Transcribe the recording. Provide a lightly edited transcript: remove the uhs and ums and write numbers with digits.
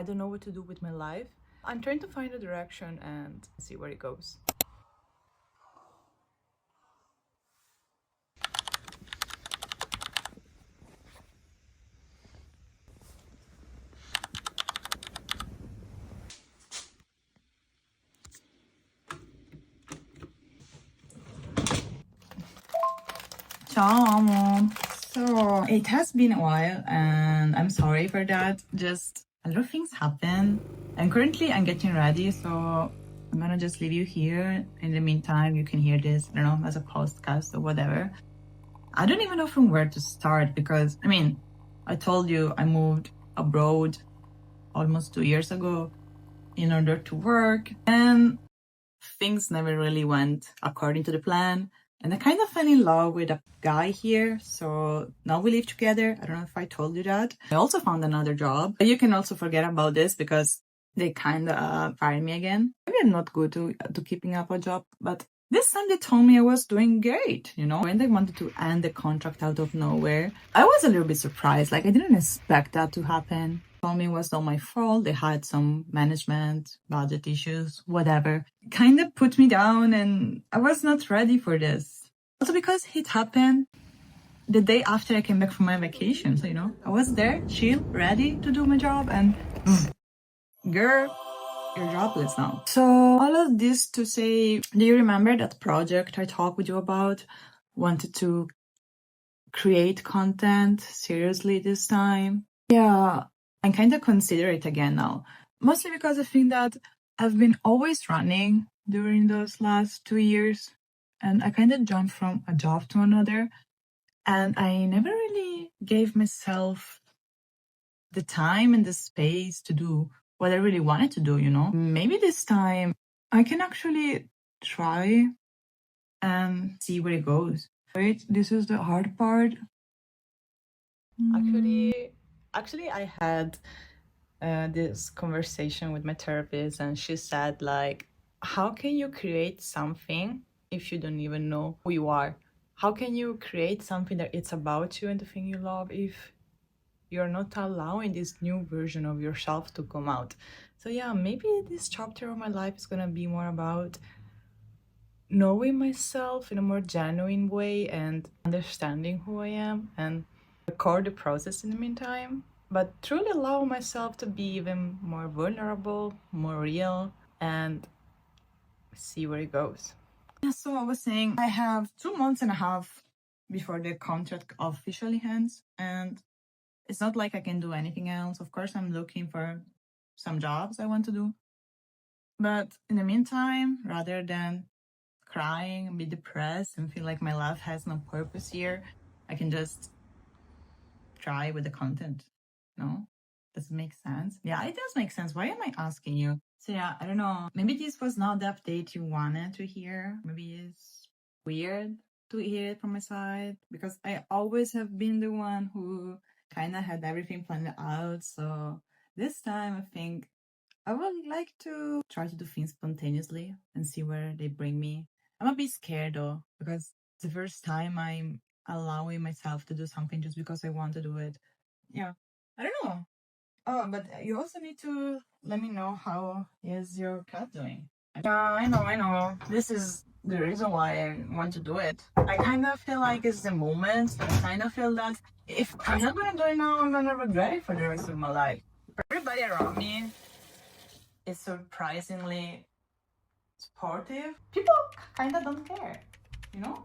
I don't know what to do with my life. I'm trying to find a direction and see where it goes. Ciao, amo. So it has been a while and I'm sorry for that. Just a lot of things happen. And currently I'm getting ready, so I'm gonna just leave you here. In the meantime, you can hear this, I don't know, as a podcast or whatever. I don't even know from where to start because, I mean, I told you I moved abroad almost 2 years ago in order to work, and things never really went according to the plan. And I kind of fell in love with a guy here, so now we live together. I don't know if I told you that. I also found another job. You can also forget about this because they kind of fired me again. Maybe I'm not good to keeping up a job, but this time they told me I was doing great, you know? When they wanted to end the contract out of nowhere, I was a little bit surprised. Like, I didn't expect that to happen. Told me it was not my fault. They had some management, budget issues, whatever. Kind of put me down and I was not ready for this. Also because it happened the day after I came back from my vacation. So, you know, I was there, chill, ready to do my job and girl, you're jobless now. So all of this to say, do you remember that project I talked with you about? Wanted to create content seriously this time. Yeah, I kind of consider it again now. Mostly because I think that I've been always running during those last 2 years. And I kind of jumped from a job to another. And I never really gave myself the time and the space to do what I really wanted to do, you know? Maybe this time I can actually try and see where it goes. Wait, this is the hard part. Actually, I had this conversation with my therapist, and she said, like, how can you create something if you don't even know who you are? How can you create something that it's about you and the thing you love if you're not allowing this new version of yourself to come out? So yeah, maybe this chapter of my life is gonna be more about knowing myself in a more genuine way and understanding who I am and record the process in the meantime, but truly allow myself to be even more vulnerable, more real, and see where it goes. Yeah, so I was saying I have 2 months and a half before the contract officially ends, and it's not like I can do anything else. Of course, I'm looking for some jobs I want to do. But in the meantime, rather than crying and be depressed and feel like my life has no purpose here, I can just try with the content. No? Does it make sense? Yeah, it does make sense. Why am I asking you? So yeah, I don't know. Maybe this was not the update you wanted to hear. Maybe it's weird to hear it from my side because I always have been the one who kind of had everything planned out. So this time I think I would like to try to do things spontaneously and see where they bring me. I'm a bit scared though, because it's the first time I'm allowing myself to do something just because I want to do it. Yeah, I don't know. Oh, but you also need to let me know how is your cat doing. Yeah, I know. This is the reason why I want to do it. I kind of feel like it's the moment. I kind of feel that if I'm not gonna do it now, I'm gonna regret it for the rest of my life. Everybody around me is surprisingly supportive. People kind of don't care, you know?